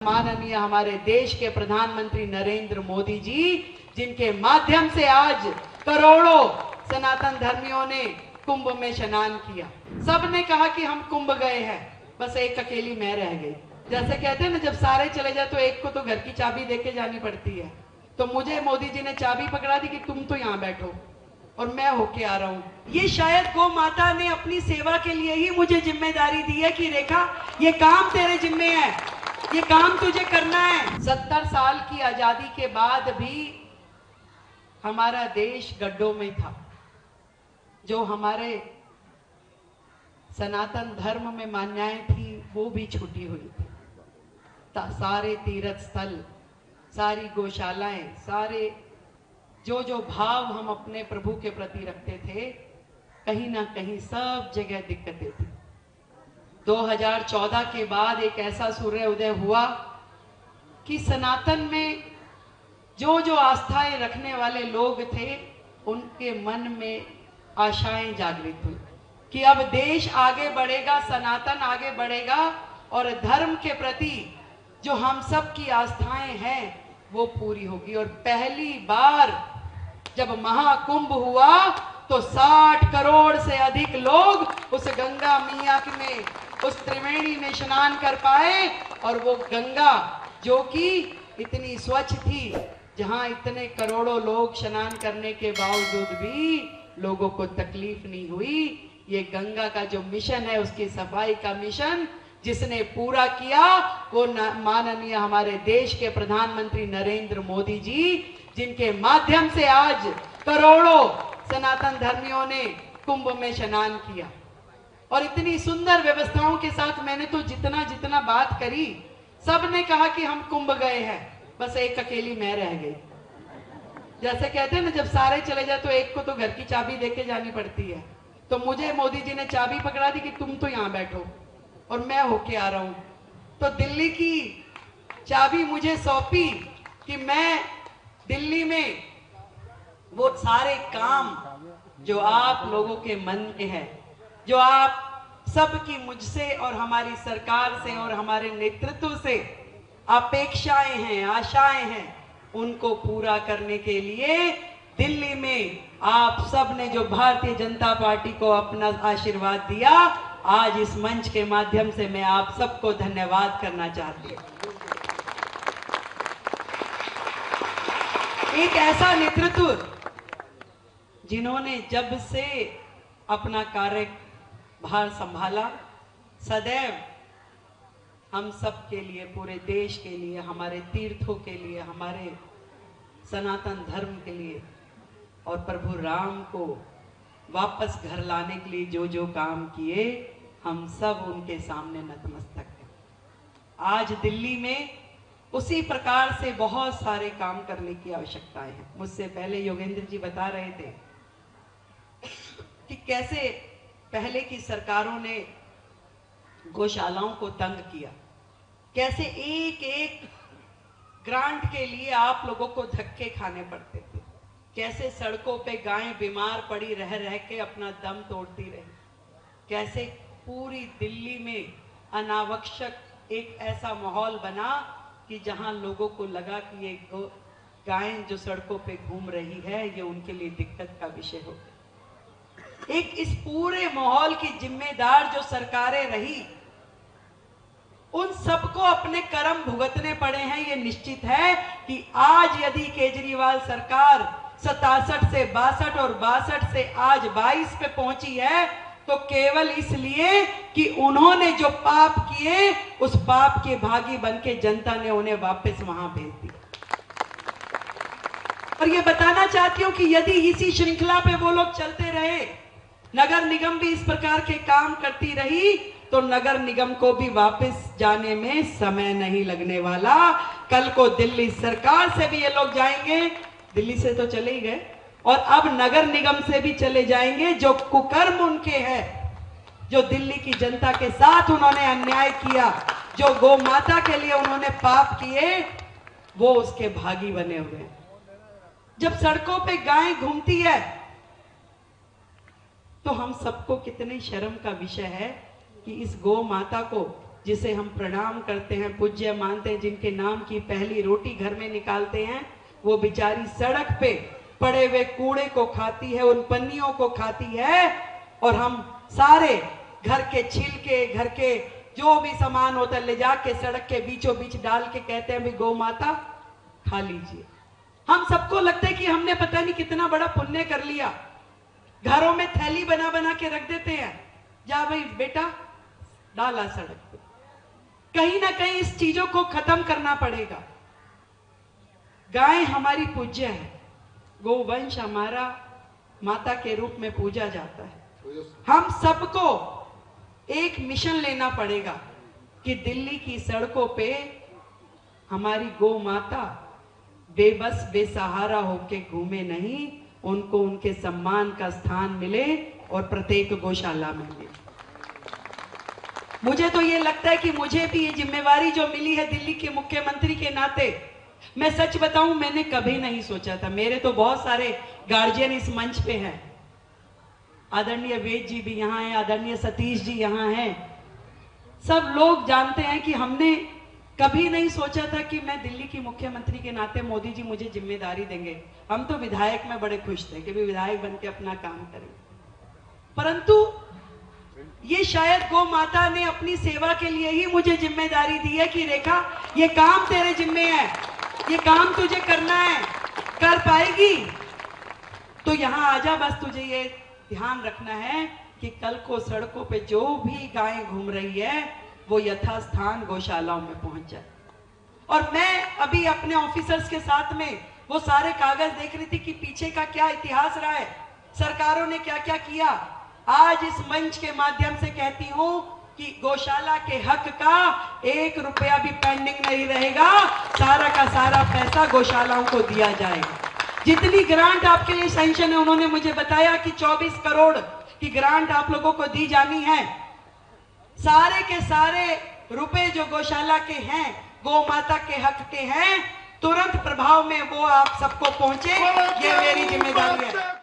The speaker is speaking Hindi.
माननीय हमारे देश के प्रधानमंत्री नरेंद्र मोदी जी, जिनके माध्यम से आज करोड़ों सनातन धर्मियों ने कुंभ में स्नान किया। सबने कहा कि हम कुंभ गए हैं, बस एक अकेली मैं रह गई। जैसे कहते हैं ना, जब सारे चले जाए तो एक को तो घर की चाबी देके जानी पड़ती है। तो मुझे मोदी जी ने चाबी पकड़ा दी कि तुम तो यहाँ बैठो और मैं होके आ रहा हूँ। ये शायद गौ माता ने अपनी सेवा के लिए ही मुझे जिम्मेदारी दी है कि रेखा, ये काम तेरे जिम्मे है, ये काम तुझे करना है। 70 साल की आजादी के बाद भी हमारा देश गड्ढों में था। जो हमारे सनातन धर्म में मान्यताएं थी वो भी छूटी हुई थी। सारे तीर्थ स्थल, सारी गौशालाएं, सारे जो भाव हम अपने प्रभु के प्रति रखते थे, कहीं ना कहीं सब जगह दिक्कतें थी। 2014 के बाद एक ऐसा सूर्य उदय हुआ कि सनातन में जो आस्थाएं रखने वाले लोग थे, उनके मन में आशाएं जागृत हुई कि अब देश आगे बढ़ेगा, सनातन आगे बढ़ेगा और धर्म के प्रति जो हम सब की आस्थाएं हैं वो पूरी होगी। और पहली बार जब महाकुंभ हुआ तो 60 करोड़ से अधिक लोग उस गंगा मैया में, उस त्रिवेणी में स्नान कर पाए। और वो गंगा जो कि इतनी स्वच्छ थी, जहां इतने करोड़ों लोग स्नान करने के बावजूद भी लोगों को तकलीफ नहीं हुई। ये गंगा का जो मिशन है, उसकी सफाई का मिशन जिसने पूरा किया वो माननीय हमारे देश के प्रधानमंत्री नरेंद्र मोदी जी, जिनके माध्यम से आज करोड़ों सनातन धर्मियों ने कुंभ में स्नान किया। और इतनी सुंदर व्यवस्थाओं के साथ मैंने तो जितना बात करी, सबने कहा कि हम कुंभ गए हैं, बस एक अकेली मैं रह गई। जैसे कहते हैं ना, जब सारे चले जाए तो एक को तो घर की चाबी देके जानी पड़ती है। तो मुझे मोदी जी ने चाबी पकड़ा दी कि तुम तो यहाँ बैठो और मैं होके आ रहा हूँ। तो दिल्ली की चाबी मुझे सौंपी कि मैं दिल्ली में वो सारे काम जो आप लोगों के मन में है, जो आप सबकी मुझसे और हमारी सरकार से और हमारे नेतृत्व से अपेक्षाएं हैं, आशाएं हैं, उनको पूरा करने के लिए दिल्ली में आप सब ने जो भारतीय जनता पार्टी को अपना आशीर्वाद दिया, आज इस मंच के माध्यम से मैं आप सबको धन्यवाद करना चाहती हूं। एक ऐसा नेतृत्व जिन्होंने जब से अपना कार्यभार संभाला, सदैव हम सब के लिए, पूरे देश के लिए, हमारे तीर्थों के लिए, हमारे सनातन धर्म के लिए और प्रभु राम को वापस घर लाने के लिए जो काम किए, हम सब उनके सामने नतमस्तक हैं। आज दिल्ली में उसी प्रकार से बहुत सारे काम करने की आवश्यकताएं हैं। मुझसे पहले योगेंद्र जी बता रहे थे कि कैसे पहले की सरकारों ने गौशालाओं को तंग किया, कैसे एक एक ग्रांट के लिए आप लोगों को धक्के खाने पड़ते थे, कैसे सड़कों पे गायें बीमार पड़ी रह के अपना दम तोड़ती रही, कैसे पूरी दिल्ली में अनावश्यक एक ऐसा माहौल बना कि जहां लोगों को लगा कि ये गायें जो सड़कों पे घूम रही है, ये उनके लिए दिक्कत का विषय हो गया। एक इस पूरे माहौल की जिम्मेदार जो सरकारें रही, उन सबको अपने कर्म भुगतने पड़े हैं। ये निश्चित है कि आज यदि केजरीवाल सरकार 67 से 62 और 62 से आज 22 पे पहुंची है, तो केवल इसलिए कि उन्होंने जो पाप किए, उस पाप के भागी बनके जनता ने उन्हें वापस वहां भेज दिया। और ये बताना चाहती हूं कि यदि इसी श्रृंखला पे वो लोग चलते रहे, नगर निगम भी इस प्रकार के काम करती रही, तो नगर निगम को भी वापस जाने में समय नहीं लगने वाला। कल को दिल्ली सरकार से भी ये लोग जाएंगे, दिल्ली से तो चले ही गए, और अब नगर निगम से भी चले जाएंगे। जो कुकर्म उनके हैं, जो दिल्ली की जनता के साथ उन्होंने अन्याय किया, जो गौ माता के लिए उन्होंने पाप किए, वो उसके भागी बने हुए। जब सड़कों पे गाय घूमती है तो हम सबको कितनी शर्म का विषय है कि इस गौ माता को जिसे हम प्रणाम करते हैं, पूज्य मानते हैं, जिनके नाम की पहली रोटी घर में निकालते हैं, वो बेचारी सड़क पे पड़े हुए कूड़े को खाती है, उन पन्नियों को खाती है, और हम सारे घर के छिलके, घर के जो भी सामान होता है ले जाके सड़क के बीचों बीच डाल के कहते हैं भी गौ माता खा लीजिए। हम सबको लगता है कि हमने पता नहीं कितना बड़ा पुण्य कर लिया। घरों में थैली बना बना के रख देते हैं, जा भाई बेटा डाला सड़क पे। कहीं ना कहीं इस चीजों को खत्म करना पड़ेगा। गाय हमारी पूज्य है, गोवंश हमारा माता के रूप में पूजा जाता है। हम सबको एक मिशन लेना पड़ेगा कि दिल्ली की सड़कों पे हमारी गौ माता बेबस बेसहारा होके घूमे नहीं, उनको उनके सम्मान का स्थान मिले और प्रत्येक गौशाला में मिले। मुझे तो ये लगता है कि मुझे भी ये जिम्मेवारी जो मिली है दिल्ली के मुख्यमंत्री के नाते, मैं सच बताऊं मैंने कभी नहीं सोचा था। मेरे तो बहुत सारे गार्जियन इस मंच पे हैं, आदरणीय वेद जी भी यहाँ हैं, आदरणीय सतीश जी यहाँ हैं। सब लोग जानते हैं कि हमने कभी नहीं सोचा था कि मैं दिल्ली की मुख्यमंत्री के नाते मोदी जी मुझे जिम्मेदारी देंगे। हम तो विधायक में बड़े खुश थे कि भी विधायक बन के अपना काम करें, परंतु ये शायद गौ माता ने अपनी सेवा के लिए ही मुझे जिम्मेदारी दी है कि रेखा ये काम तेरे जिम्मे है, ये काम तुझे करना है, कर पाएगी तो यहाँ आजा। बस तुझे ये ध्यान रखना है कि कल को सड़कों पे जो भी गायें घूम रही है वो यथास्थान गौशालाओं में पहुंच जाए। और मैं अभी अपने ऑफिसर्स के साथ में वो सारे कागज देख रही थी कि पीछे का क्या इतिहास रहा है, सरकारों ने क्या क्या किया। आज इस मंच के माध्यम से कहती हूं कि गौशाला के हक का 1 रुपया भी पेंडिंग नहीं रहेगा, सारा का सारा पैसा गौशालाओं को दिया जाएगा। जितनी ग्रांट आपके लिए सैंक्शन है, उन्होंने मुझे बताया कि 24 करोड़ की ग्रांट आप लोगों को दी जानी है। सारे के सारे रुपए जो गौशाला के हैं, गौ माता के हक के हैं, तुरंत प्रभाव में वो आप सबको पहुंचे, ये मेरी जिम्मेदारी है।